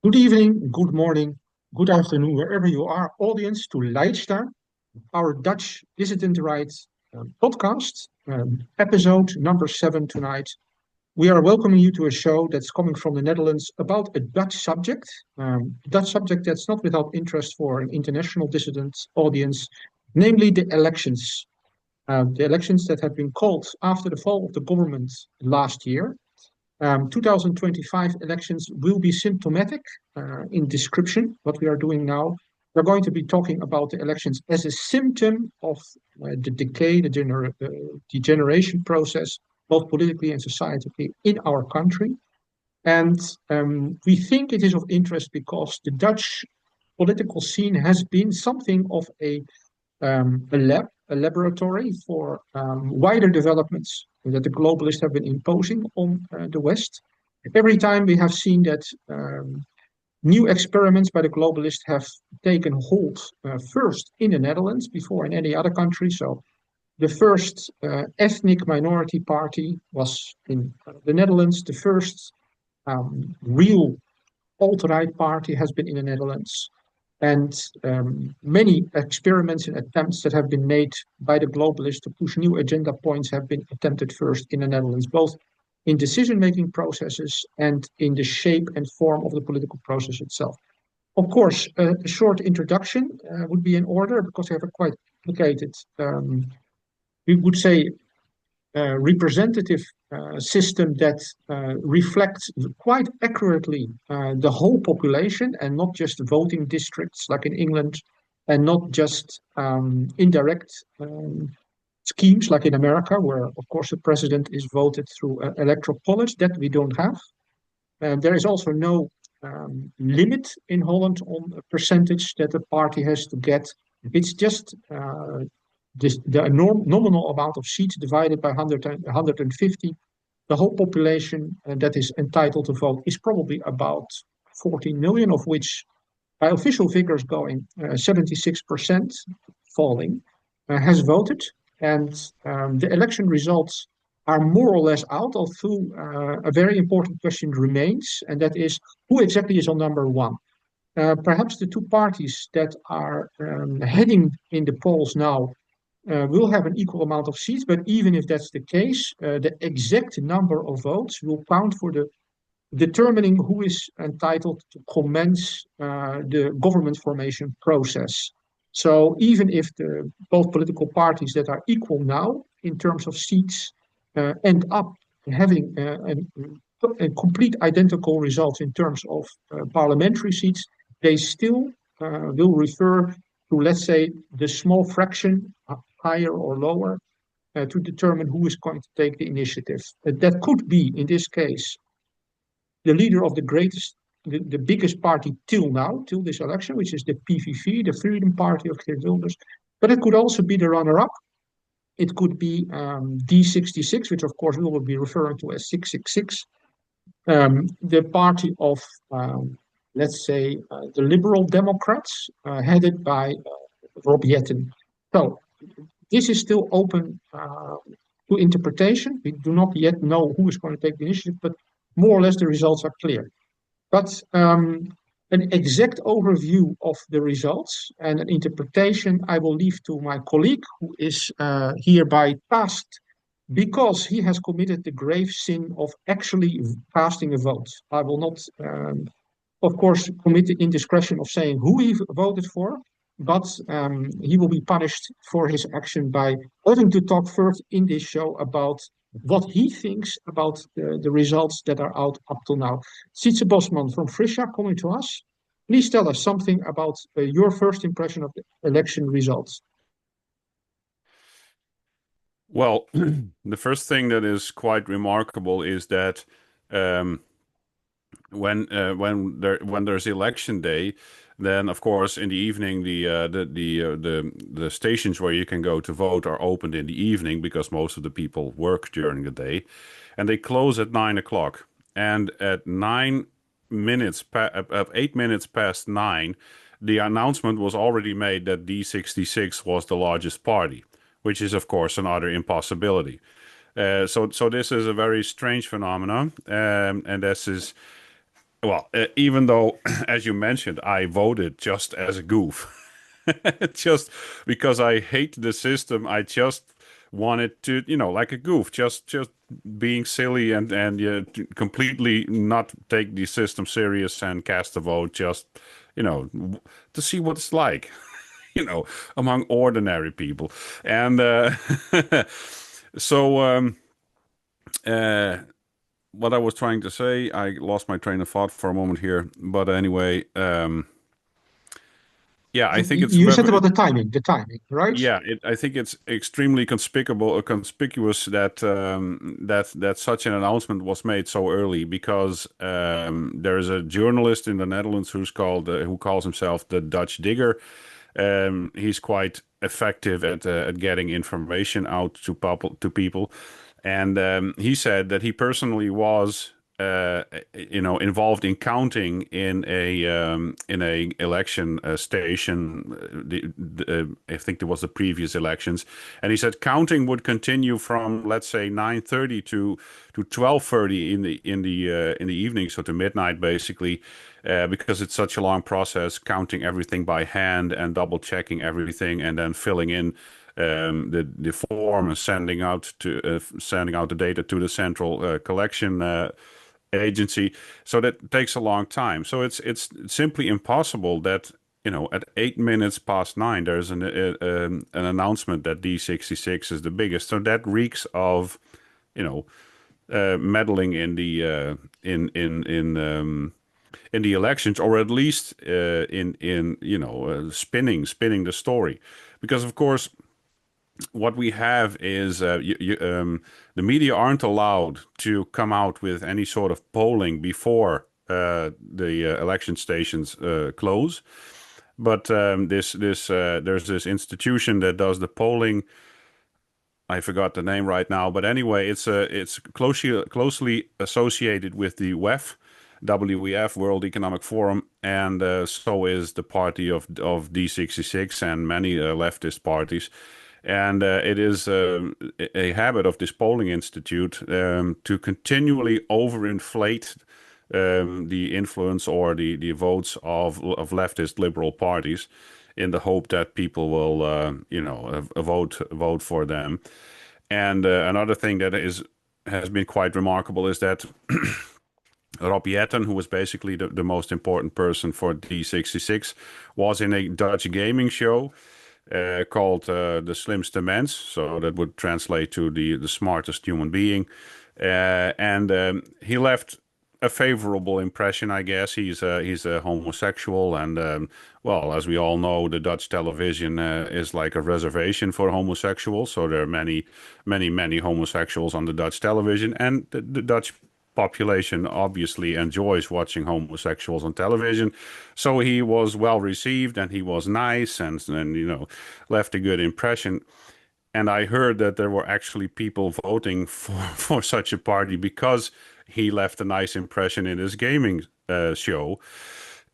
Good evening, good morning, good afternoon, wherever you are, audience to Leitstern, our Dutch dissident rights podcast, episode number 7 tonight. We are welcoming you to a show that's coming from the Netherlands about a Dutch subject that's not without interest for an international dissident audience, namely the elections that have been called after the fall of the government last year. 2025 elections will be symptomatic in description, what we are doing now. We're going to be talking about the elections as a symptom of the decay, the degeneration process, both politically and societally in our country. And we think it is of interest because the Dutch political scene has been something of a laboratory for wider developments that the globalists have been imposing on the West. Every time we have seen that new experiments by the globalists have taken hold first in the Netherlands before in any other country. So the first ethnic minority party was in the Netherlands. The first real alt-right party has been in the Netherlands. And many experiments and attempts that have been made by the globalists to push new agenda points have been attempted first in the Netherlands, both in decision-making processes and in the shape and form of the political process itself. Of course, a short introduction would be in order because we have a quite complicated, we would say, representative system that reflects quite accurately the whole population and not just voting districts like in England and not just indirect schemes like in America, where, of course, the president is voted through electoral college. That we don't have. There is also no limit in Holland on a percentage that a party has to get. It's just the nominal amount of seats divided by 150. The whole population that is entitled to vote is probably about 14 million, of which, by official figures, going 76% falling, has voted. And the election results are more or less out, although a very important question remains, and that is who exactly is on number one. Perhaps the two parties that are heading in the polls now will have an equal amount of seats, but even if that's the case, the exact number of votes will count for the determining who is entitled to commence the government formation process. So even if both political parties that are equal now in terms of seats end up having a complete identical results in terms of parliamentary seats, they still will refer to, let's say, the small fraction, higher or lower, to determine who is going to take the initiative. That could be, in this case, the leader of the biggest party till now, till this election, which is the PVV, the Freedom Party of Geert Wilders. But it could also be the runner-up. It could be D66, which of course we will be referring to as 666, the party of, let's say, the Liberal Democrats, headed by Rob Jetten. So this is still open to interpretation. We do not yet know who is going to take the initiative, but more or less the results are clear. But an exact overview of the results and an interpretation I will leave to my colleague, who is hereby tasked because he has committed the grave sin of actually casting a vote. I will not, of course, commit the indiscretion of saying who he voted for, but he will be punished for his action by having to talk first in this show about what he thinks about the results that are out up to now. Sietse Bosman from Frisha coming to us. Please tell us something about your first impression of the election results. Well, the first thing that is quite remarkable is that when there's election day, then of course in the evening the stations where you can go to vote are opened in the evening because most of the people work during the day, and they close at 9 o'clock. And at 8 minutes past 9, the announcement was already made that D66 was the largest party, which is of course another impossibility. So this is a very strange phenomenon, and this is well, even though, as you mentioned, I voted just as a goof, just because I hate the system. I just wanted to, like a goof, just being silly and to completely not take the system serious and cast a vote, just to see what it's like, among ordinary people. And so. Uh, what I was trying to say, I lost my train of thought for a moment here. But anyway, yeah, I think it's You said very, about the timing, right? yeah, I think it's extremely conspicuous that that such an announcement was made so early because there is a journalist in the Netherlands who calls himself the Dutch Digger. He's quite effective at getting information out to people, and he said that he personally was involved in counting in a election station. I think it was the previous elections, and he said counting would continue from, let's say, 9:30 to 12:30 in the evening, so to midnight basically, because it's such a long process, counting everything by hand and double checking everything and then filling in the form and sending out the data to the central collection agency. So that takes a long time. So it's simply impossible that at 8 minutes past nine there's an announcement that D66 is the biggest. So that reeks of you know meddling in the in the elections, or at least in spinning the story, because of course what we have is the media aren't allowed to come out with any sort of polling before the election stations close. But there's this institution that does the polling. I forgot the name right now, but anyway, it's closely associated with the WEF, World Economic Forum, and so is the party of D66 and many leftist parties. And it is a habit of this polling institute to continually overinflate the influence or the votes of leftist liberal parties in the hope that people will, vote for them. And another thing that has been quite remarkable is that Rob Jetten, who was basically the most important person for D66, was in a Dutch gaming show called The Slimste Mens. So that would translate to the smartest human being. And he left a favorable impression, I guess. He's a homosexual, and well, as we all know, the Dutch television is like a reservation for homosexuals. So there are many homosexuals on the Dutch television, and the Dutch population obviously enjoys watching homosexuals on television. So he was well received, and he was nice, and left a good impression. And I heard that there were actually people voting for such a party because he left a nice impression in his gaming show.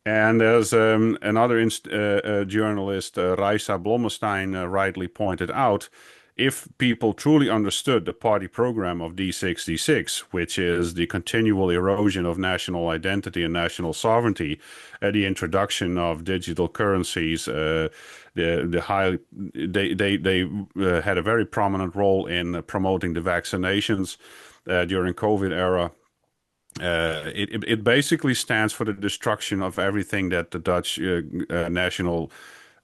And as another journalist, Raisa Blommestein, rightly pointed out, if people truly understood the party program of D66, which is the continual erosion of national identity and national sovereignty, the introduction of digital currencies, the high they had a very prominent role in promoting the vaccinations during COVID era. It basically stands for the destruction of everything that the Dutch national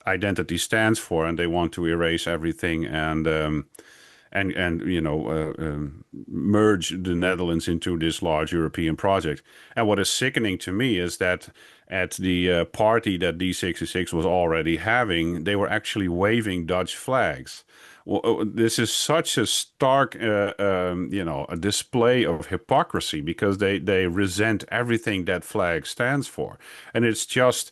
identity stands for, and they want to erase everything and merge the Netherlands into this large European project. And what is sickening to me is that at the party that D66 was already having, they were actually waving Dutch flags. Well, this is such a stark, a display of hypocrisy, because they resent everything that flag stands for, and it's just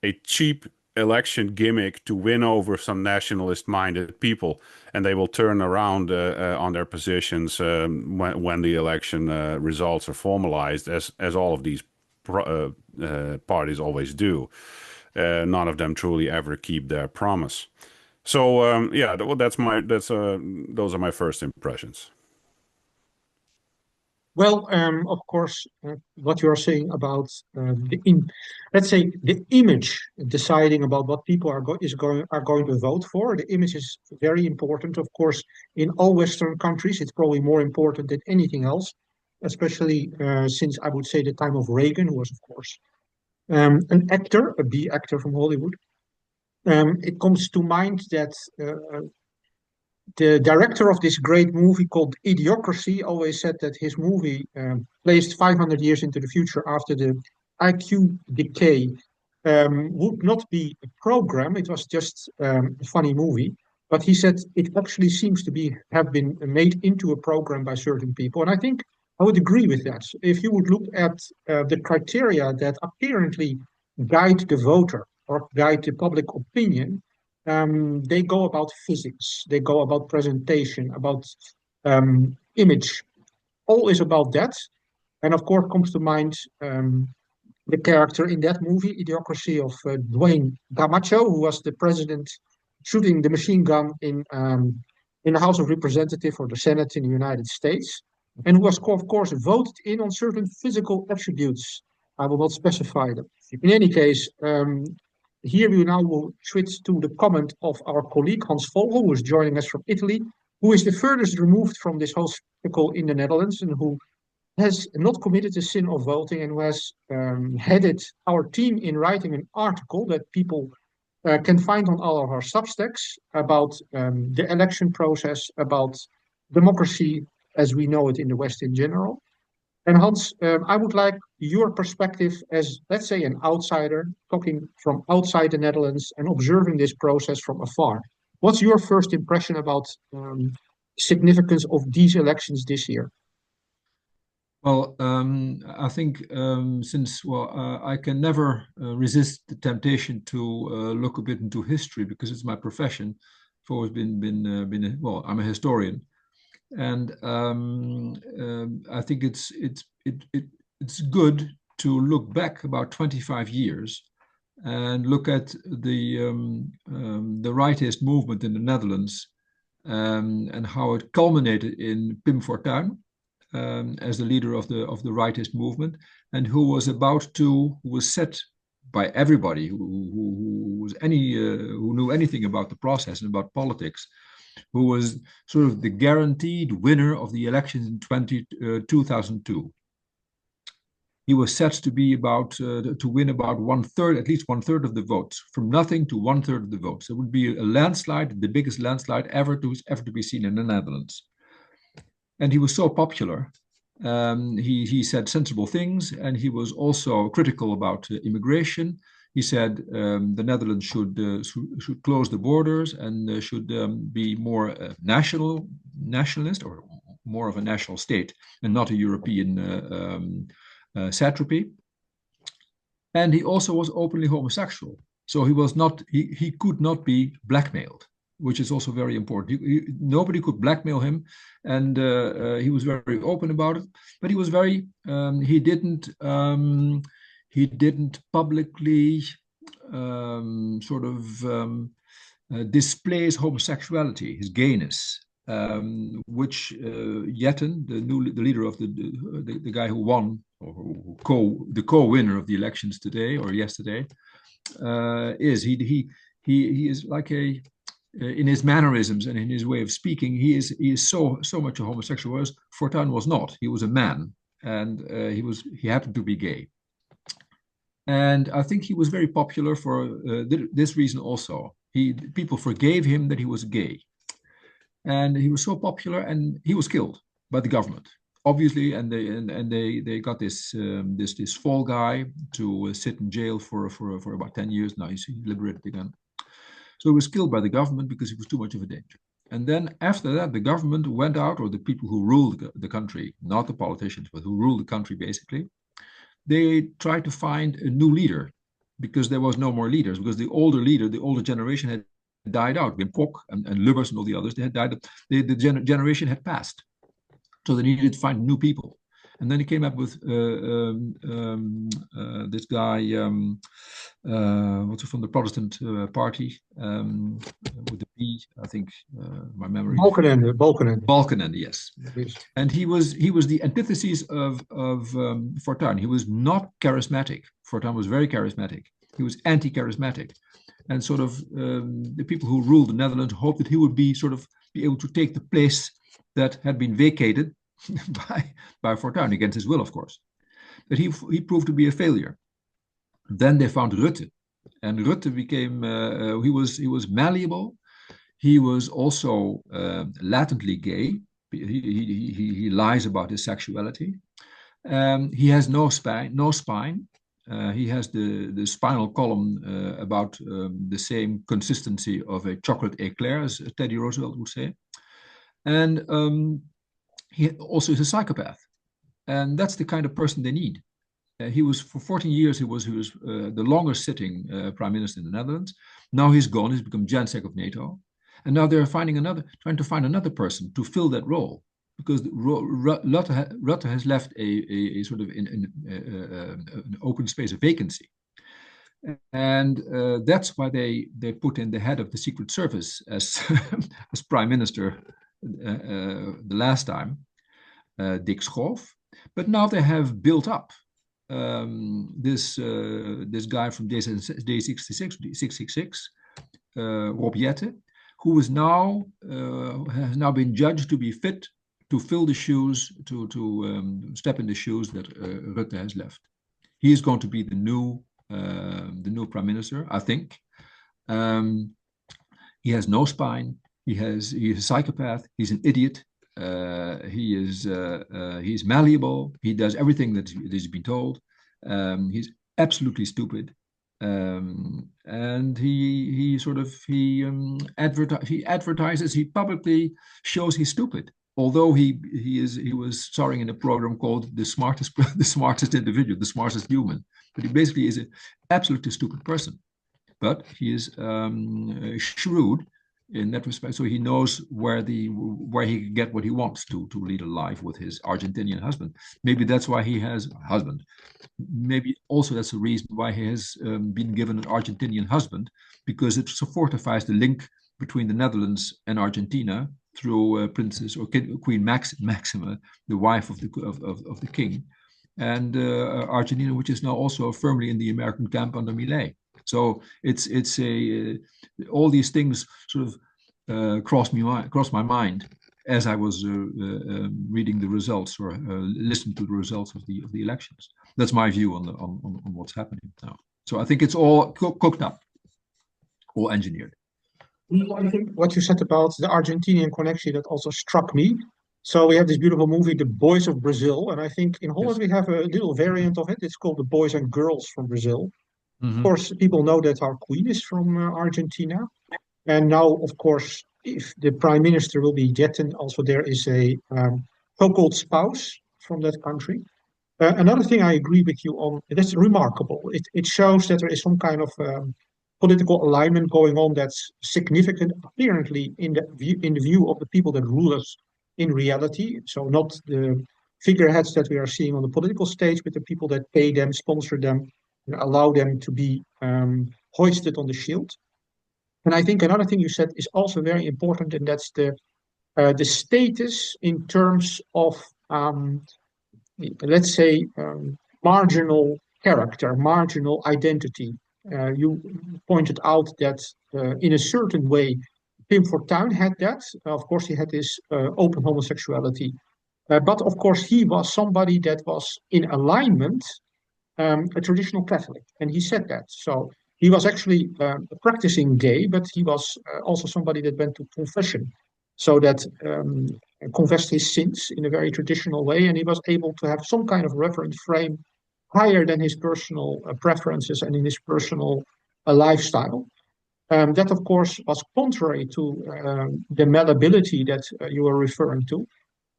a cheap election gimmick to win over some nationalist-minded people, and they will turn around on their positions when the election results are formalized, as all of these parties always do. None of them truly ever keep their promise. So yeah, well, those are my first impressions. Well, of course, what you are saying about let's say, the image deciding about what people are going to vote for. The image is very important, of course. In all Western countries, it's probably more important than anything else, especially since I would say the time of Reagan, who was, of course, an actor, a B actor from Hollywood. It comes to mind that the director of this great movie called Idiocracy always said that his movie, placed 500 years into the future after the IQ decay, would not be a program. It was just a funny movie. But he said it actually seems to have been made into a program by certain people. And I think I would agree with that. If you would look at the criteria that apparently guide the voter or guide the public opinion, they go about physics, they go about presentation, about image. All is about that. And of course, comes to mind the character in that movie, Idiocracy, of Dwayne Camacho, who was the president shooting the machine gun in the House of Representatives or the Senate in the United States, and who was, of course, voted in on certain physical attributes. I will not specify them. In any case, here we now will switch to the comment of our colleague Hans Vogel, who is joining us from Italy, who is the furthest removed from this whole spectacle in the Netherlands and who has not committed the sin of voting and who has headed our team in writing an article that people can find on all of our Substacks about the election process, about democracy as we know it in the West in general. And Hans, I would like your perspective as, let's say, an outsider, talking from outside the Netherlands and observing this process from afar. What's your first impression about significance of these elections this year? Well, I think since I can never resist the temptation to look a bit into history because it's my profession. I've always been well, I'm a historian, and I think it's good to look back about 25 years and look at the rightist movement in the Netherlands and how it culminated in Pim Fortuyn as the leader of the rightist movement, and who was set by everybody who knew anything about the process and about politics, who was sort of the guaranteed winner of the elections in 2002. He was set to be to win about at least one third of the votes, from nothing to one third of the votes. It would be a landslide, the biggest landslide ever to be seen in the Netherlands. And he was so popular. He said sensible things, and he was also critical about immigration. He said the Netherlands should close the borders and should be more nationalist, or more of a national state and not a European satrapy. And he also was openly homosexual, so he could not be blackmailed, which is also very important. Nobody could blackmail him, and he was very open about it. But he was he didn't publicly display his homosexuality, his gayness, which Jetten, the leader of the guy who won, or the co-winner of the elections today or yesterday, is he is like in his mannerisms and in his way of speaking, he is so much a homosexual, whereas Fortuyn was not. He was a man, and he happened to be gay. And I think he was very popular for this reason also. People forgave him that he was gay, and he was so popular, and he was killed by the government, obviously. And they got this fall guy to sit in jail for about 10 years. Now he's liberated again. So he was killed by the government because he was too much of a danger. And then after that, the government went out, or the people who ruled the country, not the politicians, but who ruled the country basically, they tried to find a new leader because there was no more leaders, because the older generation had died out. Wim Kok and Lubbers and all the others, they had died. The generation had passed. So they needed to find new people. And then he came up with this guy, what's it, from the Protestant party, with the B, I think, my memory. Balkenende, Yes. yes. And he was the antithesis of Fortuyn. He was not charismatic. Fortuyn was very charismatic. He was anti-charismatic, and sort of the people who ruled the Netherlands hoped that he would be able to take the place that had been vacated by Fortuyn, against his will, of course. But he proved to be a failure. Then they found Rutte, and Rutte became he was malleable. He was also latently gay. He lies about his sexuality. He has no spine. He has the spinal column about the same consistency of a chocolate eclair, as Teddy Roosevelt would say. And he also is a psychopath. And that's the kind of person they need. He was, for 14 years, he was the longest sitting prime minister in the Netherlands. Now he's gone. He's become Gensec of NATO. And now they're trying to find another person to fill that role, because Rutte has left a sort of an open space, a vacancy. And that's why they put in the head of the Secret Service as as prime minister the last time, Dick Schoof. But now they have built up this guy from D66, Rob Jetten, who has now been judged to be fit to fill the shoes, to step in the shoes that Rutte has left. He is going to be the new prime minister, I think. He has no spine. He's a psychopath. He's an idiot. He's malleable. He does everything that he's been told. He's absolutely stupid. And he advertises. He publicly shows he's stupid. Although he was starring in a program called the smartest individual, the smartest human. But he basically is an absolutely stupid person. But he is shrewd in that respect, so he knows where he can get what he wants to lead a life with his Argentinian husband. Maybe that's why he has a husband. Maybe also that's the reason why he has been given an Argentinian husband, because it fortifies the link between the Netherlands and Argentina through Princess or Queen Maxima, the wife of the king, and Argentina, which is now also firmly in the American camp under Milei. So it's all these things sort of crossed my mind as I was reading the results or listening to the results of the elections. That's my view on what's happening now. So I think it's all cooked up, all engineered. I think what you said about the Argentinian connection, that also struck me. So we have this beautiful movie, The Boys of Brazil, and I think in Holland we have a little variant of it. It's called The Boys and Girls from Brazil. Of course, people know that our queen is from Argentina. And now, of course, if the prime minister will be Jetten, also there is a so-called spouse from that country. Another thing I agree with you on, that's remarkable. It shows that there is some kind of political alignment going on that's significant, apparently, in the view of the people that rule us in reality. So not the figureheads that we are seeing on the political stage, but the people that pay them, sponsor them, allow them to be hoisted on the shield. And I think another thing you said is also very important, and that's the status in terms of, let's say, marginal character, marginal identity. You pointed out that in a certain way, Pim Fortuyn had that. Of course, he had his open homosexuality. But of course, he was somebody that was in alignment, a traditional Catholic, and he said that. So he was actually practicing gay, but he was also somebody that went to confession, so that confessed his sins in a very traditional way, and he was able to have some kind of reference frame higher than his personal preferences and in his personal lifestyle. That, of course, was contrary to the malleability that you were referring to.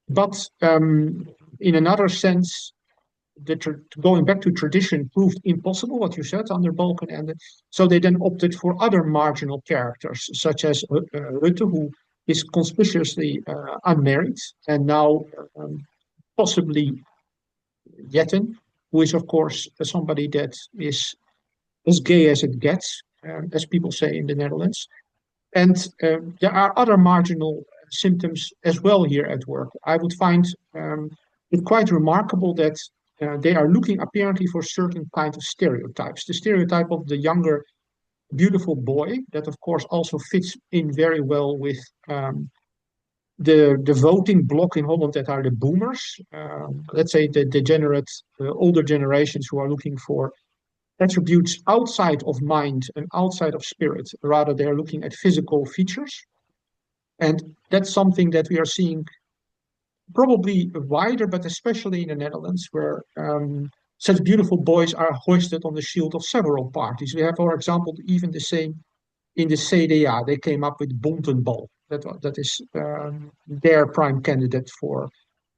But in another sense, going back to tradition proved impossible, what you said, under Balkenende. So they then opted for other marginal characters, such as Rutte, who is conspicuously unmarried, and now possibly Jetten, who is, of course, somebody that is as gay as it gets, as people say in the Netherlands. And there are other marginal symptoms as well here at work. I would find it quite remarkable that they are looking apparently for certain kind of stereotypes. The stereotype of the younger, beautiful boy, that of course also fits in very well with the voting bloc in Holland, that are the boomers. Let's say the degenerate, older generations who are looking for attributes outside of mind and outside of spirit. Rather, they're looking at physical features. And that's something that we are seeing probably wider, but especially in the Netherlands, where such beautiful boys are hoisted on the shield of several parties. We have, for example, even the same in the CDA. They came up with Bontenbal. That is their prime candidate for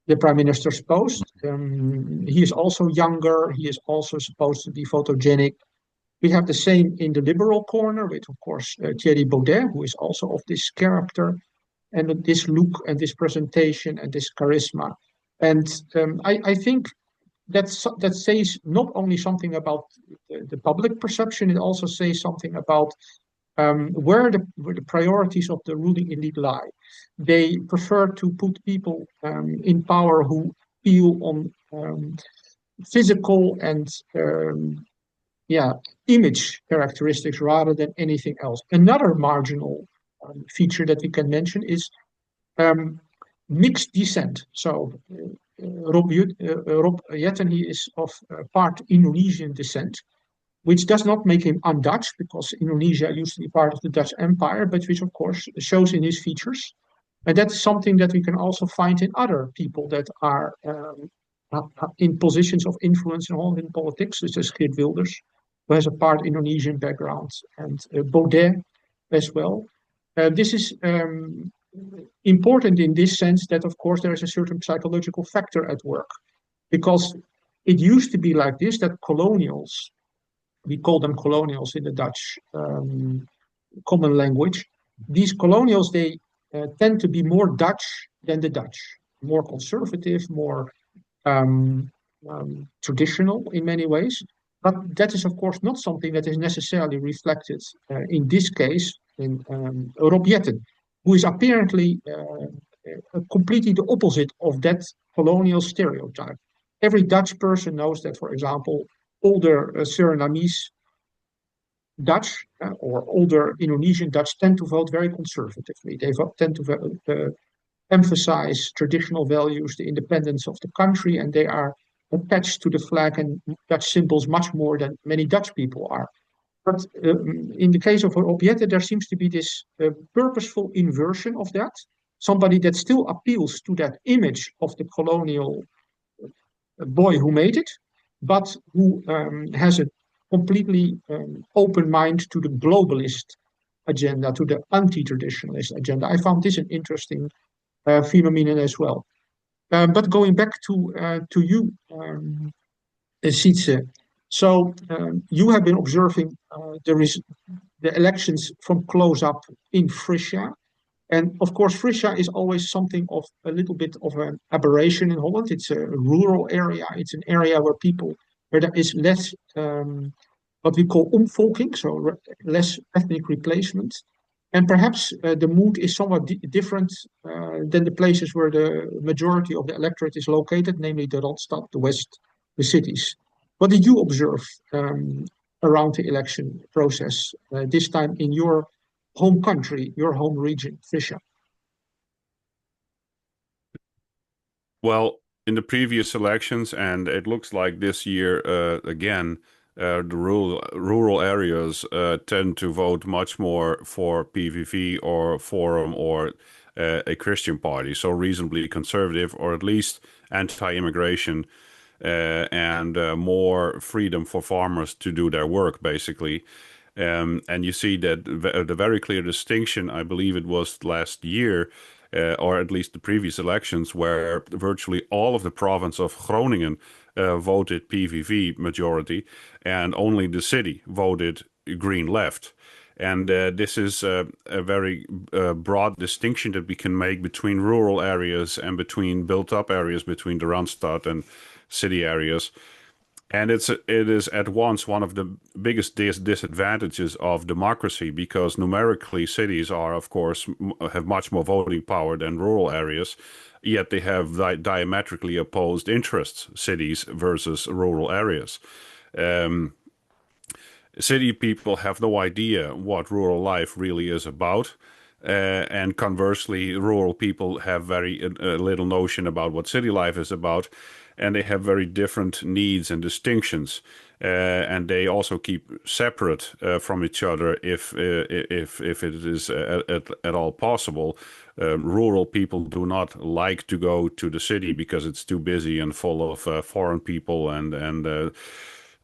the prime minister's post. He is also younger. He is also supposed to be photogenic. We have the same in the liberal corner with, of course, Thierry Baudet, who is also of this character and this look and this presentation and this charisma. And I think that says not only something about the public perception, it also says something about where the priorities of the ruling elite lie. They prefer to put people in power who feel on physical and image characteristics rather than anything else. Another marginal feature that we can mention is mixed descent. So Rob Jetten, he is of part Indonesian descent, which does not make him un-Dutch, because Indonesia used to be part of the Dutch Empire, but which of course shows in his features. And that's something that we can also find in other people that are in positions of influence in Holland in politics, such as Geert Wilders, who has a part Indonesian background, and Baudet as well. This is important in this sense that, of course, there is a certain psychological factor at work, because it used to be like this, that colonials, we call them colonials in the Dutch common language, these colonials, they tend to be more Dutch than the Dutch, more conservative, more traditional in many ways. But that is, of course, not something that is necessarily reflected in this case in Rob Jetten, who is apparently completely the opposite of that colonial stereotype. Every Dutch person knows that, for example, older Surinamese Dutch or older Indonesian Dutch tend to vote very conservatively. They tend to emphasize traditional values, the independence of the country, and they are attached to the flag and Dutch symbols much more than many Dutch people are. But in the case of Rob Jetten, there seems to be this purposeful inversion of that. Somebody that still appeals to that image of the colonial boy who made it, but who has a completely open mind to the globalist agenda, to the anti-traditionalist agenda. I found this an interesting phenomenon as well. But going back to you, Sietse, so you have been observing the elections from close up in Frisia. And of course, Frisia is always something of a little bit of an aberration in Holland. It's a rural area. It's an area where there is less what we call omvolking, so less ethnic replacement. And perhaps the mood is somewhat different than the places where the majority of the electorate is located, namely the Randstad, the West, the cities. What did you observe around the election process this time in your home country, your home region, Frisia? Well, in the previous elections, and it looks like this year again, the rural areas tend to vote much more for PVV or Forum or a Christian party, so reasonably conservative or at least anti-immigration and more freedom for farmers to do their work, basically. And you see that the very clear distinction, I believe it was last year, or at least the previous elections, where virtually all of the province of Groningen voted PVV majority, and only the city voted Green Left. And this is a very broad distinction that we can make between rural areas and between built-up areas, between the Randstad and city areas. And it is at once one of the biggest disadvantages of democracy, because numerically cities are, of course, have much more voting power than rural areas, yet they have diametrically opposed interests, cities versus rural areas. Um, City people have no idea what rural life really is about. And conversely, rural people have very little notion about what city life is about, and they have very different needs and distinctions. And they also keep separate from each other if it is at all possible. Rural people do not like to go to the city because it's too busy and full of foreign people and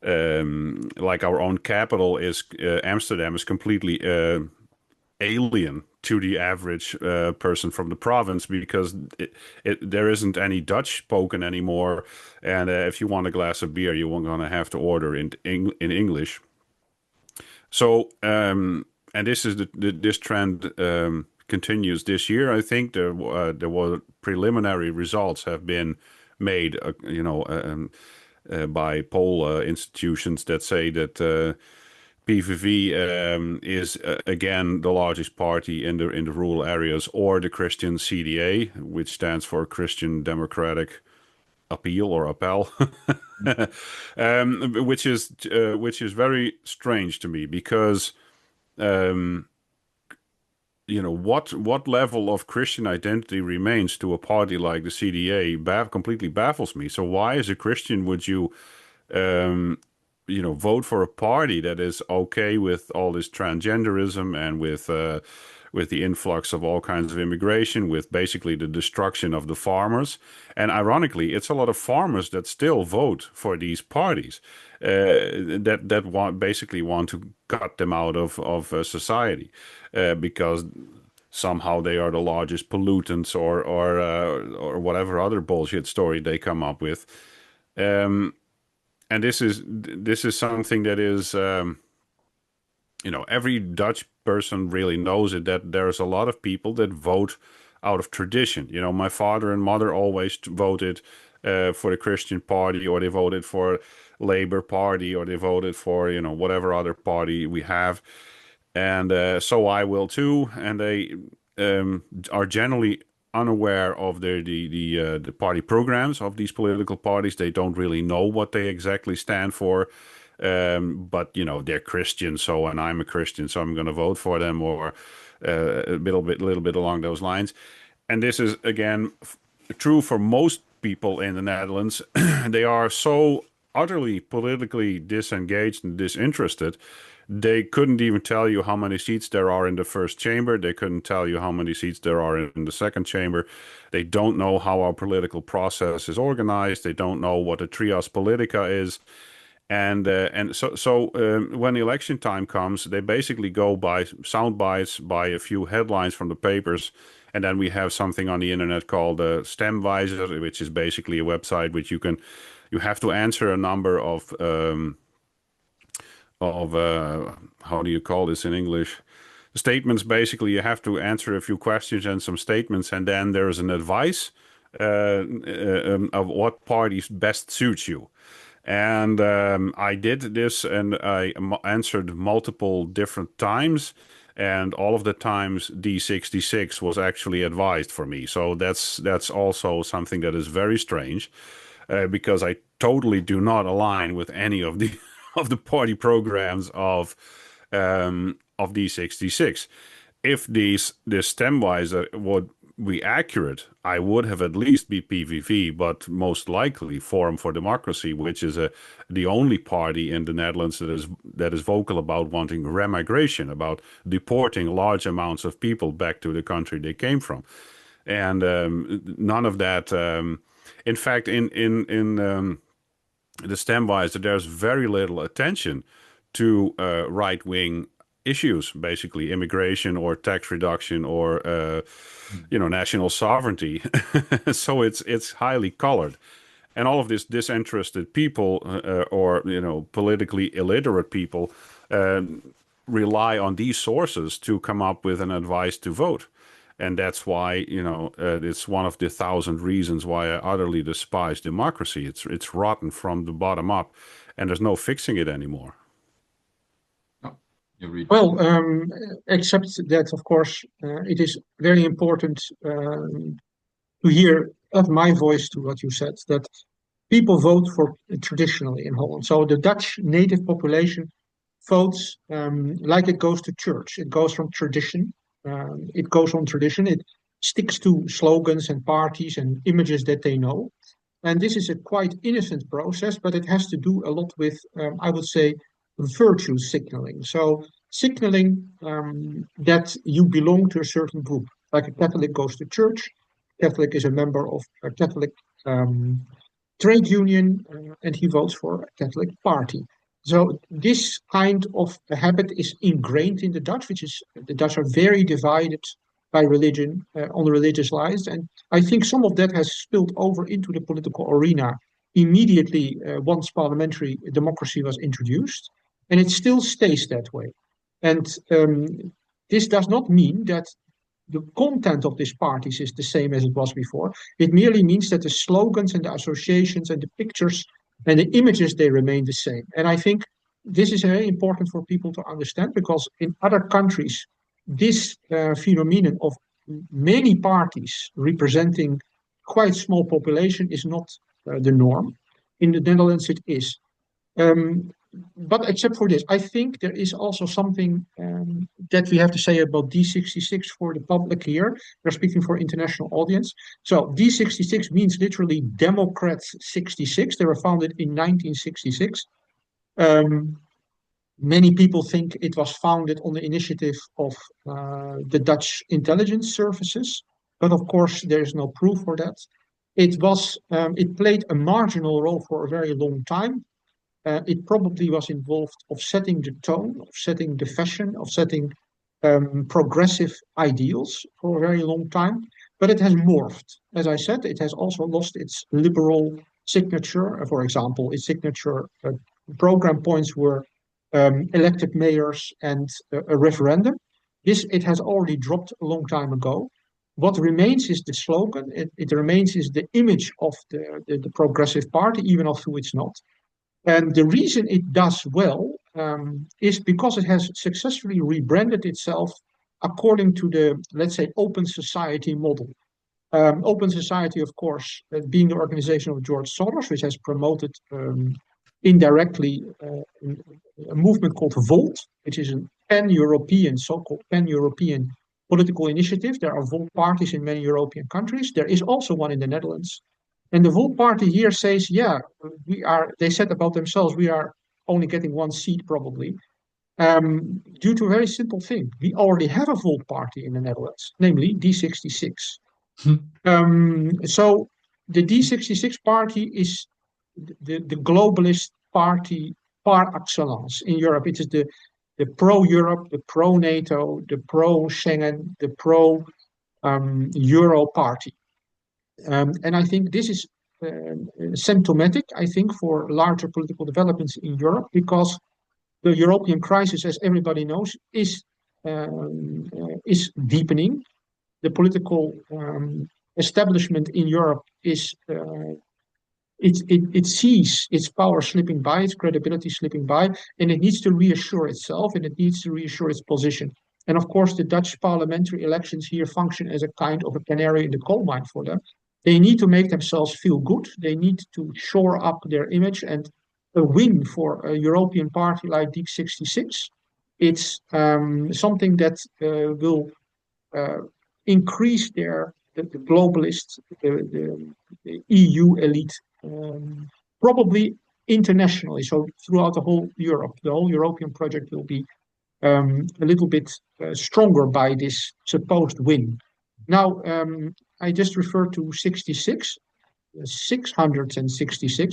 like our own capital is Amsterdam is completely alien to the average person from the province, because there isn't any Dutch spoken anymore, and if you want a glass of beer, you're going to have to order in English. So and this trend continues this year. I think there were preliminary results have been made, by poll institutions that say that PVV is again the largest party in the rural areas, or the Christian CDA, which stands for Christian Democratic Appeal or Appel, which is very strange to me, because what level of Christian identity remains to a party like the CDA completely baffles me. So why, as a Christian, would you vote for a party that is okay with all this transgenderism and with the influx of all kinds of immigration, with basically the destruction of the farmers? And ironically, it's a lot of farmers that still vote for these parties, that basically want to cut them out of society, because somehow they are the largest pollutants, or whatever other bullshit story they come up with. And this is something that is, every Dutch person really knows it, that there's a lot of people that vote out of tradition. My father and mother always voted for the Christian party, or they voted for Labour Party, or they voted for, whatever other party we have. And so I will too. And they are generally unaware of the party programs of these political parties. They don't really know what they exactly stand for. But they're Christian, and I'm a Christian, so I'm going to vote for them, or a little bit along those lines. And this is again true for most people in the Netherlands. They are so utterly politically disengaged and disinterested. They couldn't even tell you how many seats there are in the first chamber. They couldn't tell you how many seats there are in the second chamber. They don't know how our political process is organized. They don't know what a trias politica is. And so when election time comes, they basically go by sound bites, by a few headlines from the papers, and then we have something on the internet called Stemwijzer, which is basically a website which you have to answer a number of how do you call this in English? Statements. Basically, you have to answer a few questions and some statements, and then there's an advice of what parties best suits you. And I did this, and I answered multiple different times, and all of the times D66 was actually advised for me. So that's also something that is very strange, because I totally do not align with any of the of the party programs of D66. If this Stemwijzer would be accurate, I would have at least be PVV, but most likely Forum for Democracy, which is the only party in the Netherlands that is vocal about wanting remigration, about deporting large amounts of people back to the country they came from. And none of that. In fact, in the Stemwijzer, there's very little attention to right-wing issues, basically immigration or tax reduction or national sovereignty. So it's highly colored, and all of this disinterested people or politically illiterate people rely on these sources to come up with an advice to vote. And that's why, it's one of the 1,000 reasons why I utterly despise democracy. It's rotten from the bottom up, and there's no fixing it anymore. No, you read. Well, except that, of course, it is very important to hear add my voice to what you said, that people vote for traditionally in Holland. So the Dutch native population votes like it goes to church. It goes from tradition. It goes on tradition. It sticks to slogans and parties and images that they know. And this is a quite innocent process, but it has to do a lot with, I would say, virtue signaling. So signaling that you belong to a certain group. Like a Catholic goes to church, Catholic is a member of a Catholic trade union, and he votes for a Catholic party. So this kind of a habit is ingrained in the Dutch, which is the Dutch are very divided by religion on the religious lines, and I think some of that has spilled over into the political arena immediately once parliamentary democracy was introduced, and it still stays that way. And this does not mean that the content of these parties is the same as it was before. It merely means that the slogans and the associations and the pictures and the images, they remain the same. And I think this is very important for people to understand, because in other countries, this phenomenon of many parties representing quite small population is not the norm. In the Netherlands, it is. But except for this, I think there is also something that we have to say about D66 for the public here. We're speaking for international audience. So D66 means literally Democrats 66. They were founded in 1966. Many people think it was founded on the initiative of the Dutch intelligence services, but of course there is no proof for that. It played a marginal role for a very long time. It probably was involved of setting the tone, of setting the fashion, of setting progressive ideals for a very long time, but it has morphed. As I said, it has also lost its liberal signature. For example, its signature program points were elected mayors and a referendum. It has already dropped a long time ago. What remains is the slogan. It remains is the image of the progressive party, even although it's not. And the reason it does well is because it has successfully rebranded itself according to the, let's say, open society model. Open society, of course, being the organization of George Soros, which has promoted indirectly a movement called Volt, which is a pan-European, so-called pan-European political initiative. There are Volt parties in many European countries. There is also one in the Netherlands. And the Volt party here says, yeah, they said about themselves, we are only getting one seat probably, due to a very simple thing. We already have a Volt party in the Netherlands, namely D66. So the D66 party is the globalist party par excellence in Europe. It is the pro-Europe, the pro-NATO, the pro-Schengen, the pro-Euro party. And I think this is symptomatic, I think, for larger political developments in Europe, because the European crisis, as everybody knows, is deepening. The political establishment in Europe it sees its power slipping by, its credibility slipping by, and it needs to reassure itself, and it needs to reassure its position. And of course, the Dutch parliamentary elections here function as a kind of a canary in the coal mine for them. They need to make themselves feel good. They need to shore up their image, and a win for a European party like D66, it's something that will increase the globalist, the EU elite, probably internationally. So throughout the whole Europe, the whole European project will be a little bit stronger by this supposed win. Now, I just refer to 666,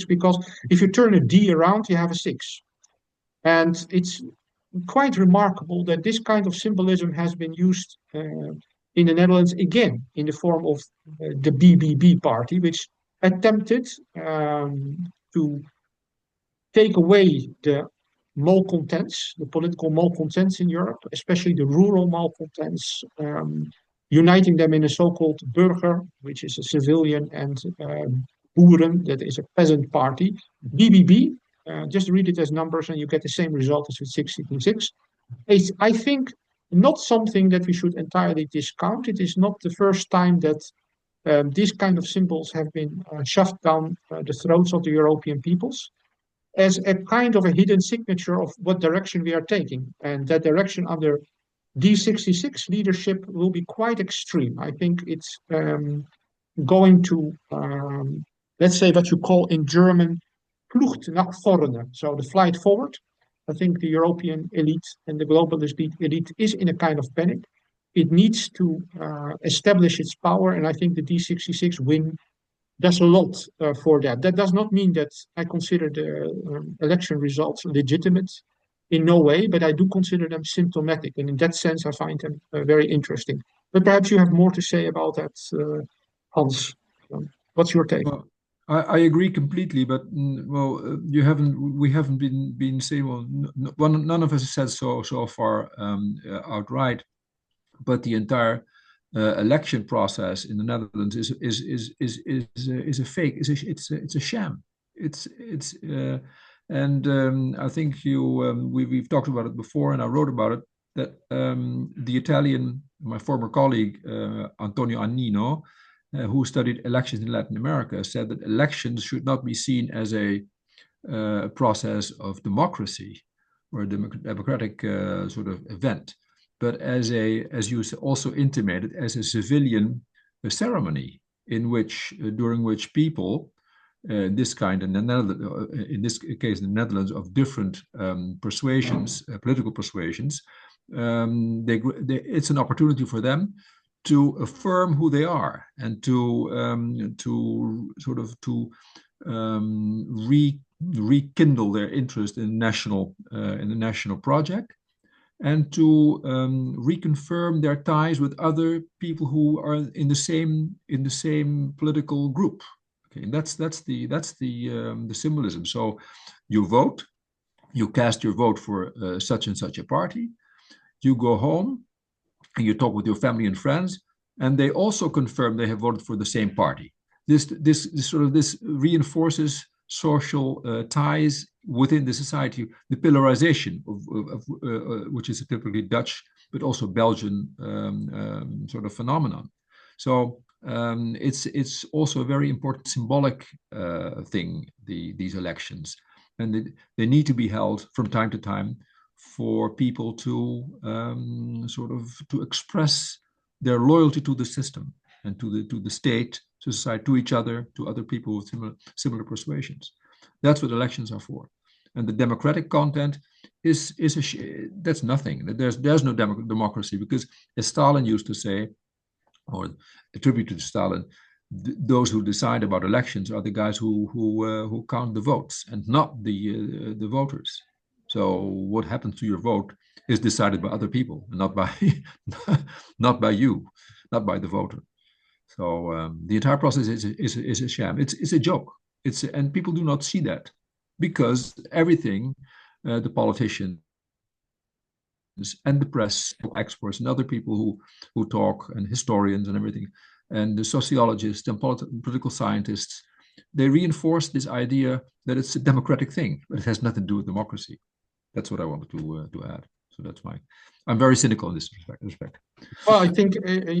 because if you turn a D around, you have a 6. And it's quite remarkable that this kind of symbolism has been used in the Netherlands again in the form of the BBB party, which attempted to take away the malcontents, the political malcontents in Europe, especially the rural malcontents, uniting them in a so-called burger, which is a civilian, and boeren, that is a peasant party. BBB, just read it as numbers and you get the same result as with 66. It's, I think, not something that we should entirely discount. It is not the first time that these kind of symbols have been shoved down the throats of the European peoples as a kind of a hidden signature of what direction we are taking. And that direction under D66 leadership will be quite extreme. I think it's going to, let's say, what you call in German, Flucht nach vorne, so the flight forward. I think the European elite and the globalist elite is in a kind of panic. It needs to establish its power, and I think the D66 win does a lot for that. That does not mean that I consider the election results legitimate in no way, but I do consider them symptomatic, and in that sense, I find them very interesting. But perhaps you have more to say about that, Hans. What's your take? Well, I agree completely, but we haven't been saying, well, none of us has said so far outright, but the entire election process in the Netherlands is a fake. It's a sham. I think we've talked about it before, and I wrote about it, that the Italian, my former colleague Antonio Annino, who studied elections in Latin America, said that elections should not be seen as a process of democracy or a democratic sort of event, but as you also intimated, as a civilian ceremony during which people, in this case in the Netherlands, of different persuasions, political persuasions, it's an opportunity for them to affirm who they are and to rekindle their interest in the national project, and to reconfirm their ties with other people who are in the same political group. Okay, and that's the symbolism. So you vote, you cast your vote for such and such a party, you go home and you talk with your family and friends, and they also confirm they have voted for the same party. This reinforces social ties within the society, the pillarization of which is a typically Dutch but also Belgian sort of phenomenon. So it's also a very important symbolic thing, these elections, and they need to be held from time to time for people to to express their loyalty to the system and to the state, to society, to each other, to other people with similar persuasions. That's what elections are for. And the democratic content that's nothing. There's no democracy, because, as Stalin used to say, or attributed to Stalin, those who decide about elections are the guys who count the votes and not the voters. So what happens to your vote is decided by other people, and not by not by you, not by the voter. So the entire process is a sham. It's a joke. And people do not see that, because everything, the politicians and the press, experts and other people who talk, and historians and everything, and the sociologists and political scientists, they reinforce this idea that it's a democratic thing, but it has nothing to do with democracy. That's what I wanted to add. So I'm very cynical in this respect. Well, I think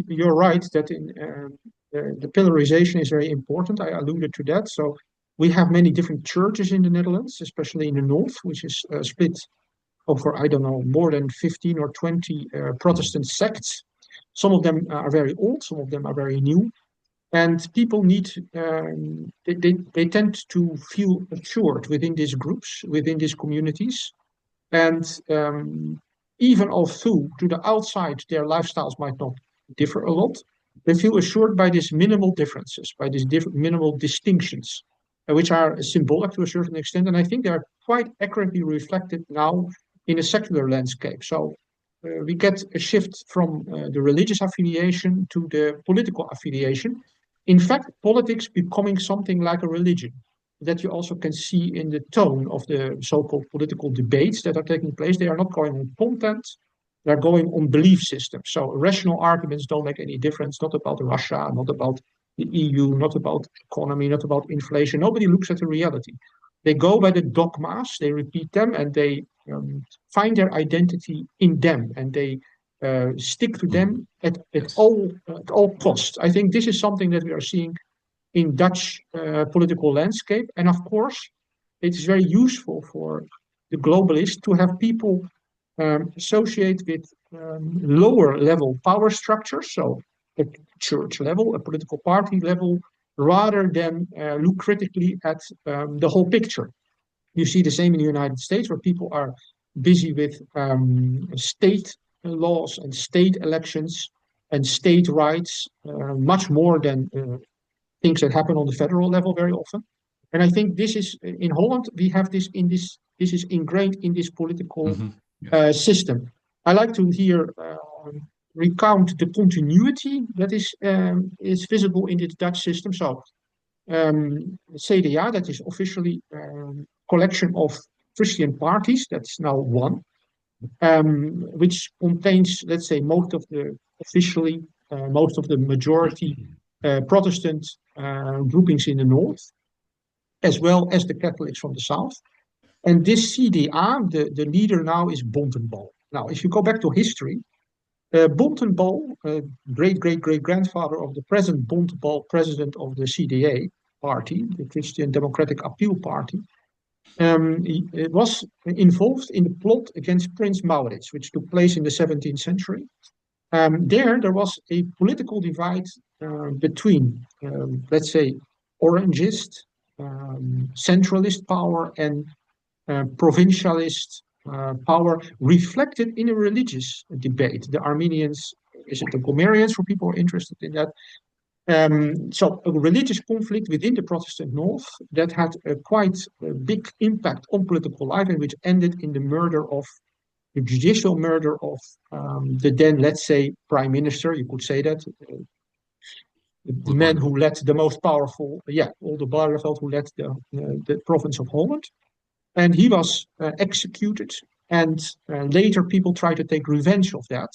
you're right that the pillarization is very important. I alluded to that. So we have many different churches in the Netherlands, especially in the north, which is split over, I don't know, more than 15 or 20 Protestant sects. Some of them are very old, some of them are very new. And people they tend to feel assured within these groups, within these communities. And even although to the outside their lifestyles might not differ a lot, they feel assured by these minimal differences, by these minimal distinctions, which are symbolic to a certain extent. And I think they're quite accurately reflected now in a secular landscape. So we get a shift from the religious affiliation to the political affiliation. In fact, politics becoming something like a religion, that you also can see in the tone of the so-called political debates that are taking place. They are not going on content, they're going on belief systems. So rational arguments don't make any difference, not about Russia, not about the EU, not about economy, not about inflation. Nobody looks at the reality. They go by the dogmas, they repeat them, and they find their identity in them, and they stick to them at all costs. I think this is something that we are seeing in Dutch political landscape. And of course, it is very useful for the globalists to have people associate with lower level power structures, so a church level, a political party level, rather than look critically at the whole picture. You see the same in the United States, where people are busy with state laws and state elections and state rights, much more than things that happen on the federal level very often. And I think this is, in Holland, we have this this is ingrained in this political system. I like to here recount the continuity that is visible in the Dutch system. So CDA, that is officially collection of Christian parties, that's now one, which contains, let's say, most of the majority Protestant groupings in the north, as well as the Catholics from the south. And this CDA, the leader now is Bontenbal. Now, if you go back to history, Bontenbal, great-great-great-grandfather of the present Bontenbal, president of the CDA party, the Christian Democratic Appeal Party, he was involved in the plot against Prince Maurits, which took place in the 17th century. There was a political divide between, let's say, Orangist, centralist power, and provincialist power, reflected in a religious debate. The Armenians, is it the Gomerians, for people who are interested in that? So a religious conflict within the Protestant North that had a quite big impact on political life, and which ended in the judicial murder of the then, let's say, prime minister, you could say that, the man who led the most powerful, Oldenbarneveld, who led the province of Holland. And he was executed, and later people tried to take revenge of that.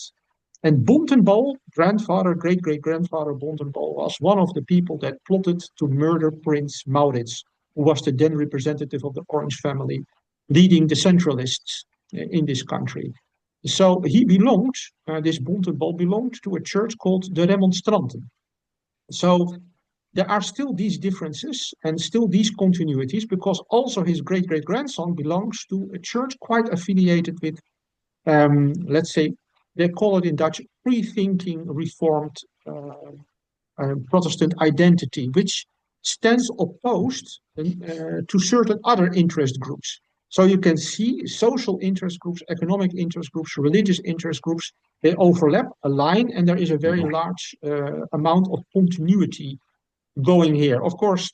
And Bontenbal, great-great-grandfather Bontenbal, was one of the people that plotted to murder Prince Maurits, who was the then representative of the Orange family, leading the centralists in this country. So he belonged, this Bontenbal belonged to a church called the Remonstranten. So there are still these differences and still these continuities, because also his great-great-grandson belongs to a church quite affiliated with, let's say, they call it in Dutch, free-thinking, reformed Protestant identity, which stands opposed to certain other interest groups. So you can see social interest groups, economic interest groups, religious interest groups, they overlap, align, and there is a very large amount of continuity going here. Of course,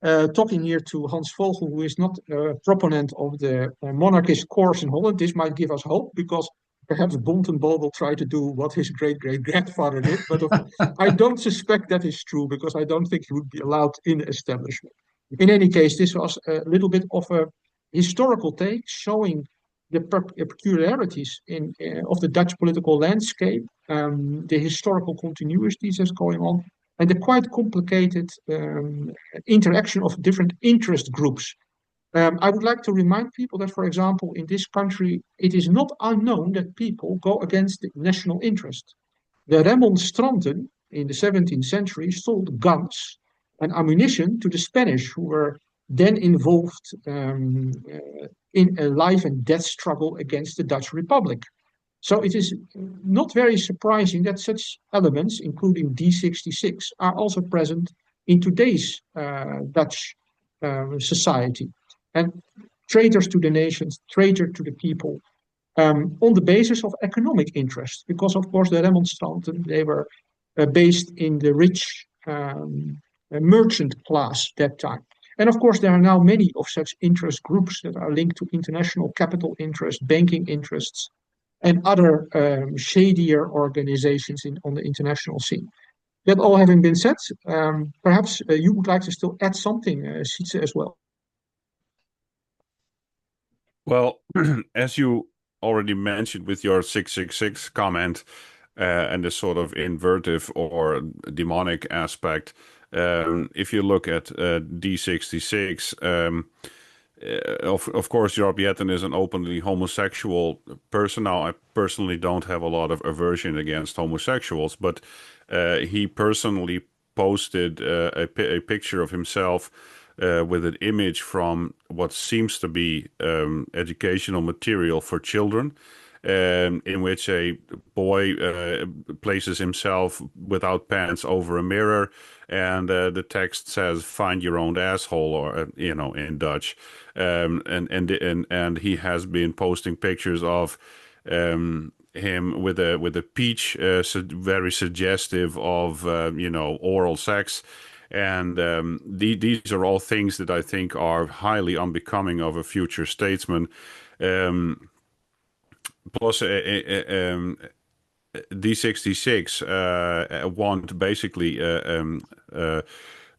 talking here to Hans Vogel, who is not a proponent of the monarchist course in Holland, this might give us hope, because perhaps Bontenbal will try to do what his great-great-grandfather did, but I don't suspect that is true, because I don't think he would be allowed in the establishment. In any case, this was a little bit of a historical take, showing the peculiarities of the Dutch political landscape, the historical continuities that's going on, and the quite complicated interaction of different interest groups. I would like to remind people that, for example, in this country, it is not unknown that people go against the national interest. The Remonstranten in the 17th century sold guns and ammunition to the Spanish, who were then involved in a life and death struggle against the Dutch Republic. So it is not very surprising that such elements, including D66, are also present in today's Dutch society. And traitors to the nations, traitor to the people, on the basis of economic interest. Because, of course, the Remonstranten, they were based in the rich merchant class that time. And of course, there are now many of such interest groups that are linked to international capital interests, banking interests, and other shadier organizations on the international scene. That all having been said, perhaps you would like to still add something, Sietse, as well. Well, as you already mentioned with your 666 comment and the sort of invertive or demonic aspect. If you look at D66, of course, Rob Yetten is an openly homosexual person. Now, I personally don't have a lot of aversion against homosexuals, but he personally posted a picture of himself with an image from what seems to be educational material for children, in which a boy places himself without pants over a mirror, and the text says "Find your own asshole," or in Dutch, and he has been posting pictures of him with a peach, very suggestive of oral sex. And these are all things that I think are highly unbecoming of a future statesman. Plus, D66 want basically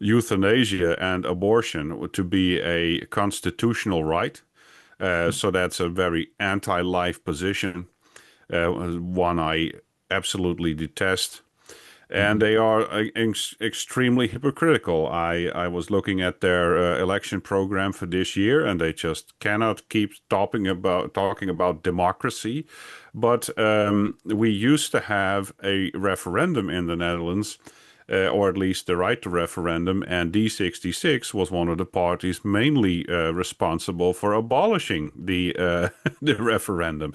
euthanasia and abortion to be a constitutional right. So that's a very anti-life position, one I absolutely detest. And they are extremely hypocritical. I was looking at their election program for this year, and they just cannot keep talking about democracy. But we used to have a referendum in the Netherlands, or at least the right to referendum, and D66 was one of the parties mainly responsible for abolishing the the referendum.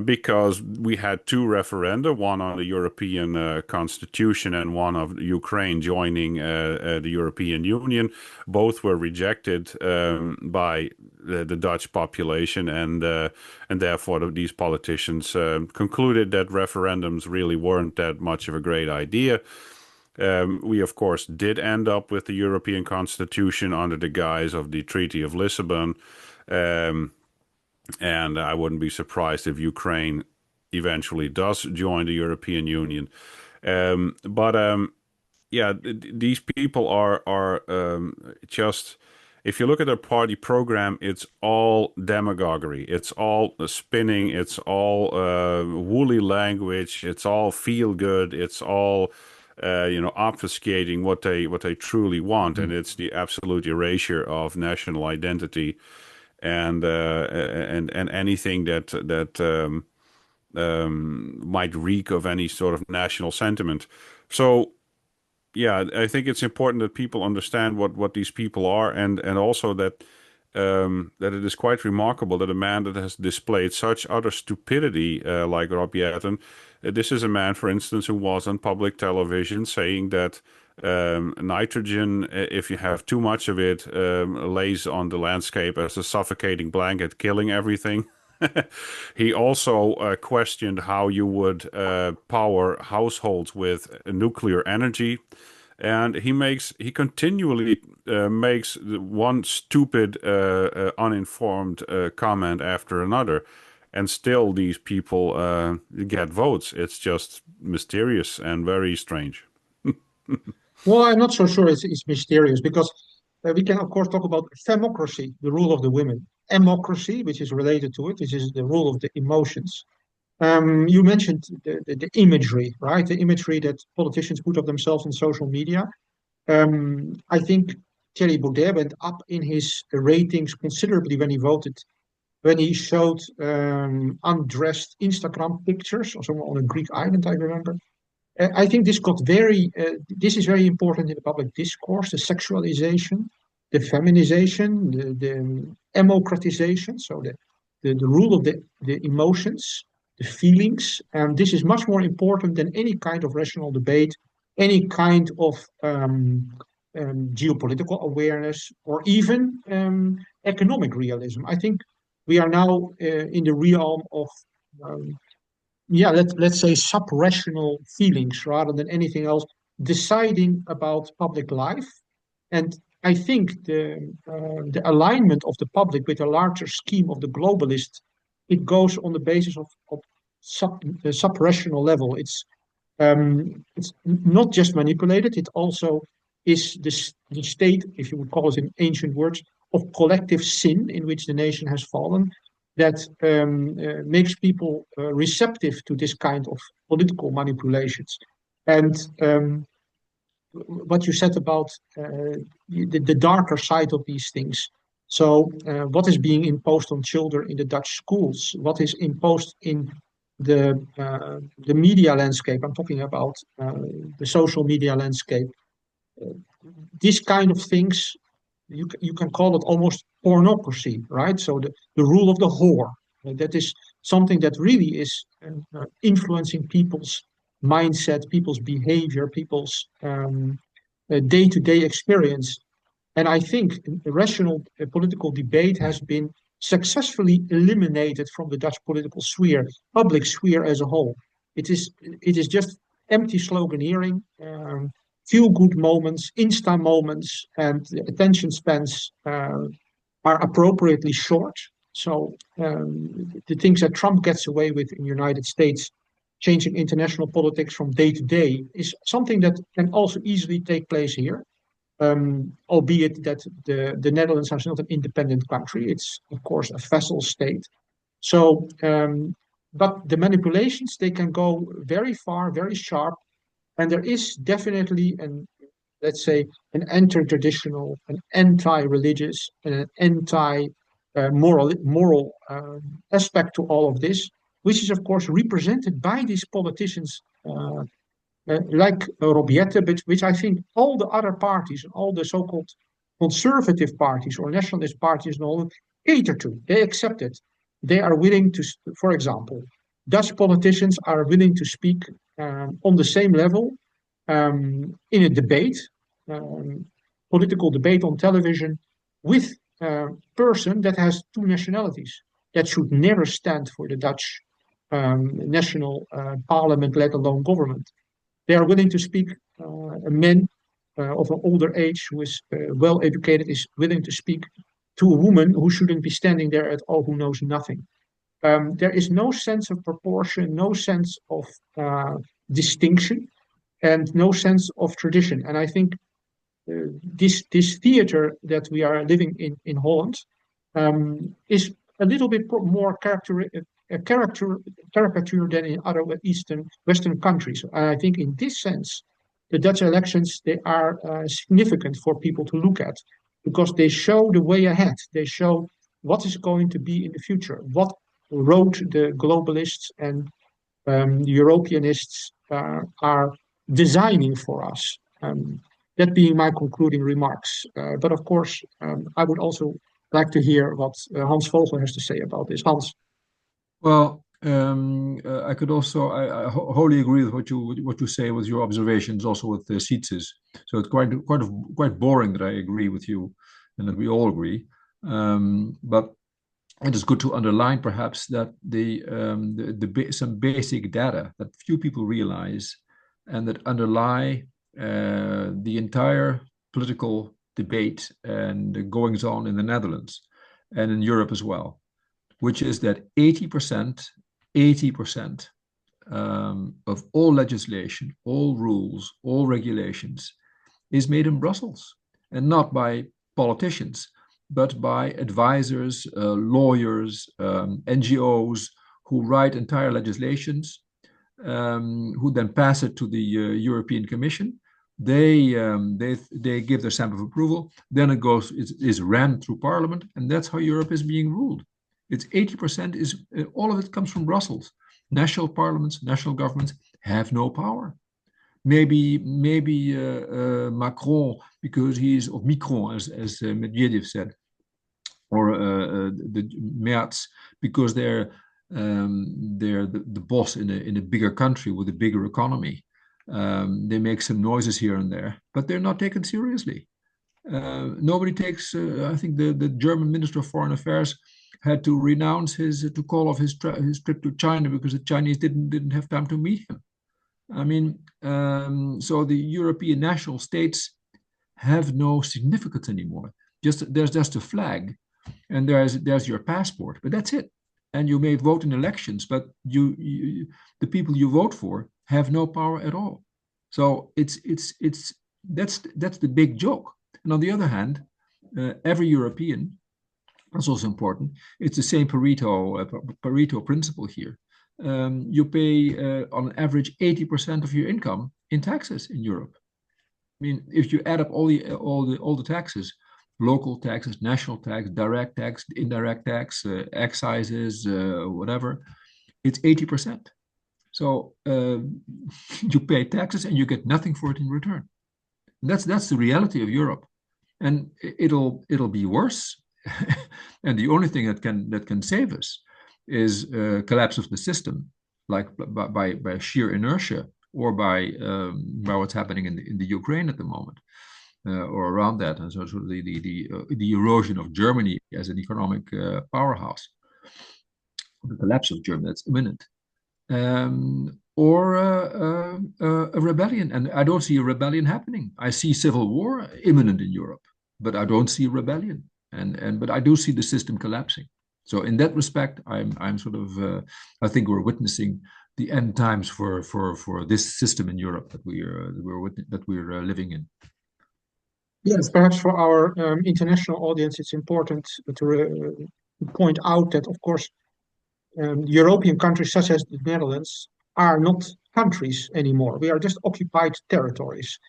Because we had two referenda, one on the European Constitution and one of Ukraine joining the European Union. Both were rejected by the Dutch population, and therefore these politicians concluded that referendums really weren't that much of a great idea. We, of course, did end up with the European Constitution under the guise of the Treaty of Lisbon. And I wouldn't be surprised if Ukraine eventually does join the European Union. These people are just, if you look at their party program, it's all demagoguery. It's all spinning. It's all woolly language. It's all feel good. It's all obfuscating what they truly want, and it's the absolute erasure of national identity. And anything that might reek of any sort of national sentiment. So, yeah, I think it's important that people understand what these people are, and also that it is quite remarkable that a man that has displayed such utter stupidity like Rob Yetten, this is a man, for instance, who was on public television saying that nitrogen, if you have too much of it, lays on the landscape as a suffocating blanket, killing everything. He also questioned how you would power households with nuclear energy. And he continually makes one stupid, uninformed comment after another. And still these people get votes. It's just mysterious and very strange. Well, I'm not so sure it's mysterious because we can, of course, talk about femocracy, the rule of the women. Emocracy, which is related to it, which is the rule of the emotions. You mentioned the imagery, right? The imagery that politicians put of themselves in social media. I think Thierry Baudet went up in his ratings considerably when he voted, when he showed undressed Instagram pictures, or somewhere on a Greek island, I remember. I think this is very important in the public discourse, the sexualization, the feminization, the democratization, so the rule of the emotions, the feelings. And this is much more important than any kind of rational debate, any kind of geopolitical awareness, or even economic realism. I think we are now in the realm of let's say sub-rational feelings rather than anything else, deciding about public life. And I think the alignment of the public with a larger scheme of the globalist, it goes on the basis of the sub-rational level. It's not just manipulated, it also is the state, if you would call it in ancient words, of collective sin in which the nation has fallen. that makes people receptive to this kind of political manipulations. And what you said about the darker side of these things. So, what is being imposed on children in the Dutch schools? What is imposed in the media landscape? I'm talking about the social media landscape. These kind of things, you can call it almost pornocracy, right? So the rule of the whore, that is something that really is influencing people's mindset, people's behavior, people's day-to-day experience. And I think the rational political debate has been successfully eliminated from the Dutch political sphere, public sphere as a whole. It is just empty sloganeering, feel-good moments, insta moments, and the attention spans are appropriately short. So the things that Trump gets away with in the United States, changing international politics from day to day, is something that can also easily take place here. Albeit that the Netherlands is not an independent country. It's, of course, a vassal state. So, but the manipulations, they can go very far, very sharp. And there is definitely let's say, an anti-traditional, an anti-religious, and an anti-moral aspect to all of this, which is, of course, represented by these politicians like Rob Jetten, but which I think all the other parties, all the so-called conservative parties or nationalist parties and all cater to. They accept it. They are willing to, for example, Dutch politicians are willing to speak on the same level in a debate, political debate on television, with a person that has two nationalities. That should never stand for the Dutch national parliament, let alone government. They are willing to speak. A man of an older age who is well educated is willing to speak to a woman who shouldn't be standing there at all, who knows nothing. There is no sense of proportion, no sense of distinction, and no sense of tradition. And I think this theater that we are living in Holland is a little bit more caricature than in other Western countries. And I think in this sense, the Dutch elections, they are significant for people to look at, because they show the way ahead. They show what is going to be in the future, what road the globalists and the Europeanists are designing for us. That being my concluding remarks. But of course, I would also like to hear what Hans Vogel has to say about this. Hans. Well, I could also I wholly agree with what you say with your observations, also with the Sietzes. So it's quite boring that I agree with you and that we all agree. But it is good to underline perhaps that some basic data that few people realize and that underlie the entire political debate and the goings on in the Netherlands and in Europe as well, which is that 80% of all legislation, all rules, all regulations is made in Brussels, and not by politicians, but by advisors, lawyers, NGOs who write entire legislations, who then pass it to the European Commission. They give their stamp of approval. Then it is ran through Parliament, and that's how Europe is being ruled. It's 80% is all of it comes from Brussels. National parliaments, national governments have no power. Maybe Macron, because he's or Micron, as Medvedev said, or the Merz, because they're the boss in a bigger country with a bigger economy. They make some noises here and there, but they're not taken seriously. Nobody takes. I think the German Minister of Foreign Affairs had to renounce to call off his trip to China because the Chinese didn't have time to meet him. I mean, so the European national states have no significance anymore. There's just a flag, and there's your passport, but that's it. And you may vote in elections, but the people you vote for have no power at all. So that's the big joke. And on the other hand, every European That's also important. It's the same Pareto principle here. You pay on average 80% of your income in taxes in Europe. I mean, if you add up all the taxes, local taxes, national tax, direct tax, indirect tax, excises, whatever, it's 80%. So you pay taxes and you get nothing for it in return. And that's the reality of Europe, and it'll be worse. And the only thing that can save us is collapse of the system, like by sheer inertia, or by what's happening in the Ukraine at the moment, or around that, and so the erosion of Germany as an economic powerhouse, the collapse of Germany that's imminent, or a rebellion. And I don't see a rebellion happening. I see civil war imminent in Europe, but I don't see a rebellion. But I do see the system collapsing. So in that respect, I'm sort of I think we're witnessing the end times for this system in Europe that we're living in. Yes, perhaps for our international audience, it's important to point out that, of course, European countries such as the Netherlands are not countries anymore. We are just occupied territories.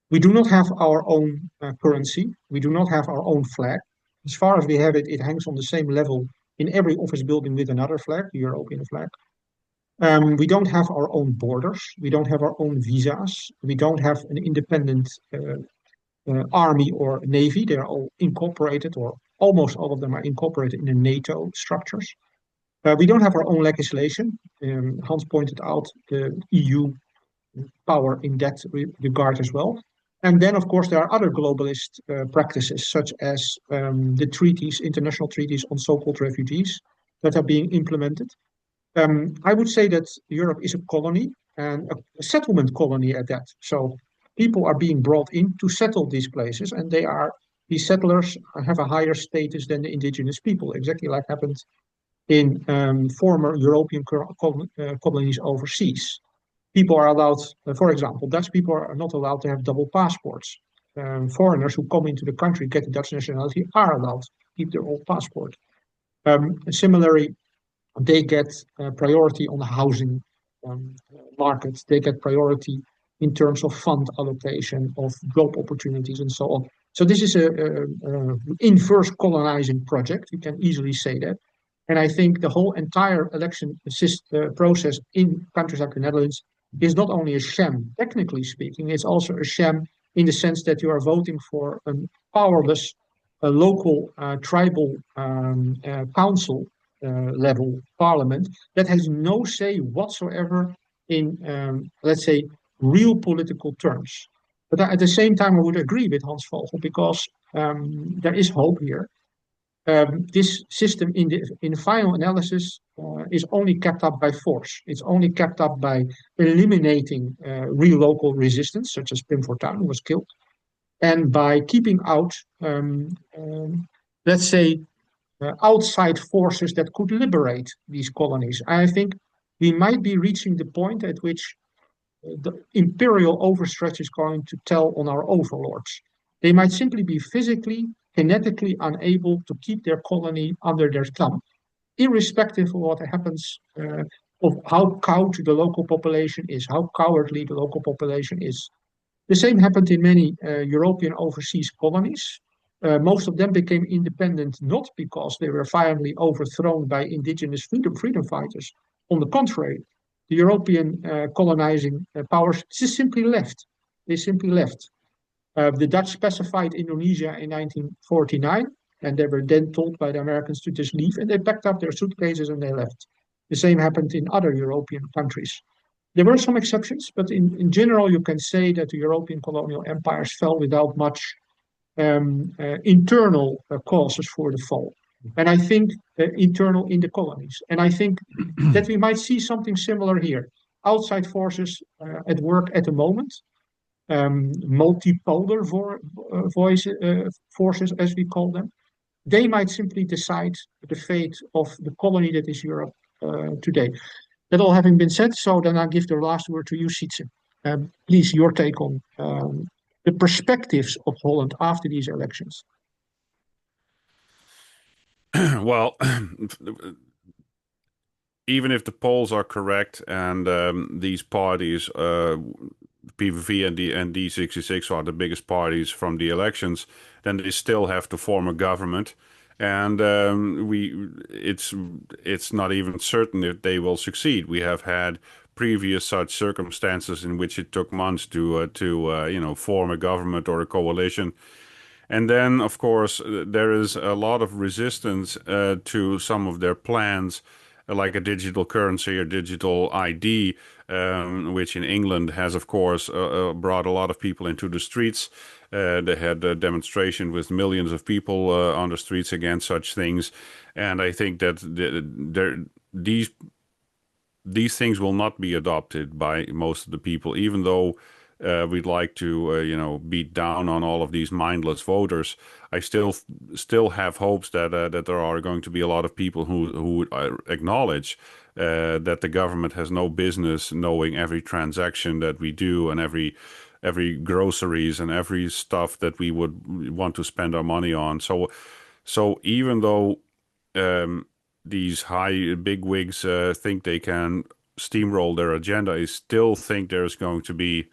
We do not have our own currency. We do not have our own flag. As far as we have it, it hangs on the same level in every office building with another flag, the European flag. We don't have our own borders. We don't have our own visas. We don't have an independent army or navy. They are all incorporated, or almost all of them are incorporated in the NATO structures. We don't have our own legislation. Hans pointed out the EU power in that regard as well. And then, of course, there are other globalist practices, such as the treaties, international treaties on so-called refugees that are being implemented. I would say that Europe is a colony, and a settlement colony at that. So people are being brought in to settle these places, and these settlers have a higher status than the indigenous people, exactly like happened in former European colonies overseas. People are allowed, for example, Dutch people are not allowed to have double passports. Foreigners who come into the country, get the Dutch nationality, are allowed to keep their old passport. Similarly, they get priority on the housing market. They get priority in terms of fund allocation, of job opportunities, and so on. So this is a inverse colonizing project. You can easily say that. And I think the whole entire election process in countries like the Netherlands is not only a sham, technically speaking, it's also a sham in the sense that you are voting for a powerless local tribal council level parliament that has no say whatsoever in, let's say, real political terms. But at the same time, I would agree with Hans Vogel, because there is hope here. This system in final analysis is only kept up by force. It's only kept up by eliminating real local resistance, such as Pim Fortuyn, who was killed, and by keeping out, let's say, outside forces that could liberate these colonies. I think we might be reaching the point at which the imperial overstretch is going to tell on our overlords. They might simply be physically, kinetically unable to keep their colony under their thumb, irrespective of what happens, of how cowed the local population is, how cowardly the local population is. The same happened in many European overseas colonies. Most of them became independent not because they were violently overthrown by indigenous freedom fighters. On the contrary, the European colonizing powers just simply left. They simply left. The Dutch specified Indonesia in 1949, and they were then told by the Americans to just leave, and they packed up their suitcases and they left. The same happened in other European countries. There were some exceptions, but in general, you can say that the European colonial empires fell without much internal causes for the fall. And I think internal in the colonies. And I think that we might see something similar here. Outside forces at work at the moment, multipolar forces, as we call them, they might simply decide the fate of the colony that is Europe today. That all having been said, so then I'll give the last word to you, Sietse. Please, your take on the perspectives of Holland after these elections. Well, even if the polls are correct and these parties, PVV and D66 are the biggest parties from the elections, then they still have to form a government, and it's not even certain if they will succeed. We have had previous such circumstances in which it took months to form a government or a coalition. And then, of course, there is a lot of resistance to some of their plans, like a digital currency or digital ID, which in England has, of course, brought a lot of people into the streets. They had a demonstration with millions of people on the streets against such things. And I think that these things will not be adopted by most of the people, even though we'd like to, beat down on all of these mindless voters. I still have hopes that there are going to be a lot of people who acknowledge that the government has no business knowing every transaction that we do and every groceries and every stuff that we would want to spend our money on. So even though these big wigs think they can steamroll their agenda, I still think there's going to be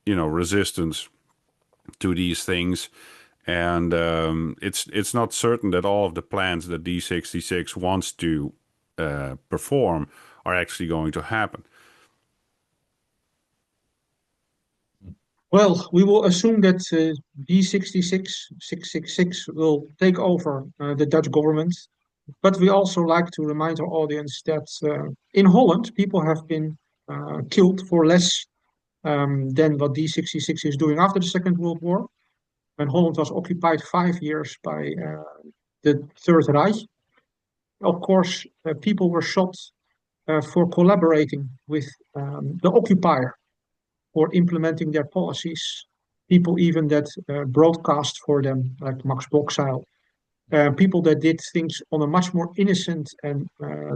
resistance to these things, and it's not certain that all of the plans that D66 wants to perform are actually going to happen. Well, we will assume that D66 will take over the Dutch government, but we also like to remind our audience that in Holland, people have been killed for less than what D66 is doing after the Second World War, when Holland was occupied 5 years by the Third Reich. Of course, people were shot for collaborating with the occupier, for implementing their policies. People even that broadcast for them, like Max Boxeil. People that did things on a much more innocent and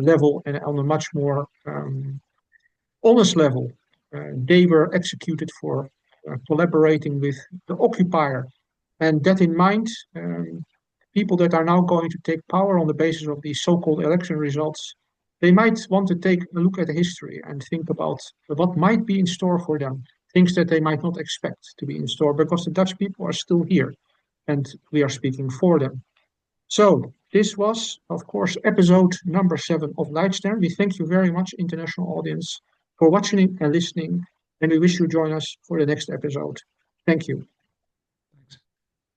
level and on a much more honest level. They were executed for collaborating with the occupier. And that in mind, people that are now going to take power on the basis of these so-called election results, they might want to take a look at the history and think about what might be in store for them, things that they might not expect to be in store, because the Dutch people are still here and we are speaking for them. So this was, of course, episode number 7 of Leitstern. We thank you very much, international audience, for watching and listening, and we wish you join us for the next episode. Thank you.